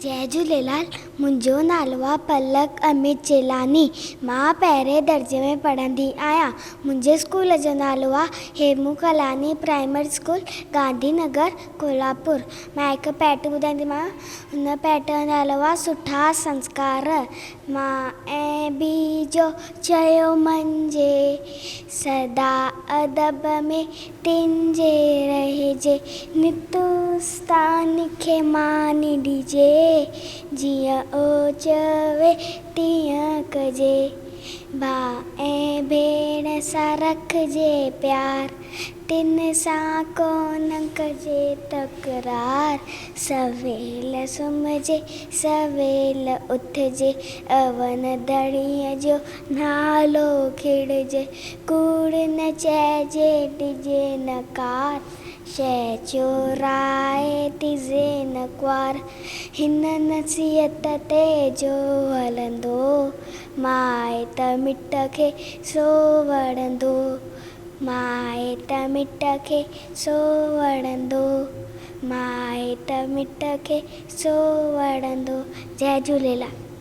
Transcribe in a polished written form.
जय झूलेलाल। मुंहिंजो नालो आहे पलक अमित चेलानी। मां पहिरें दर्जे में पढ़ंदी आहियां। मुंहिंजे स्कूल जो नालो आहे हेमू कलानी प्राइमरी स्कूल, गांधी नगर, कोल्हापुर। मां हिकु पैट ॿुधाईंदीमांव। हुन पैट जो नालो आहे सुठा संस्कार। मां ऐं बीजो चयो मंझे, सदा अदब में टिंजे रहिजे, नितुस्तान खे मान ॾिजे, जीअं ओ चवे तीअं कजे, भाउ ऐं भेण सां रखिजे प्यार, तिन सां कोन कजे तकरार, सवेल सुम्हिजे सवेल उथिजे, अवन दड़ीअ जो नालो खिड़जे, कूड़ न चइजे ॾिजे न कार, शइ चोराए ॾिजे न कुआर, हिन नसीहत ते जो हलंदो, माए त मिट खे सो वणंदो, माए त मिट खे सो वणंदो, माए त मिट खे सो वणंदो। जय झूलेलाल।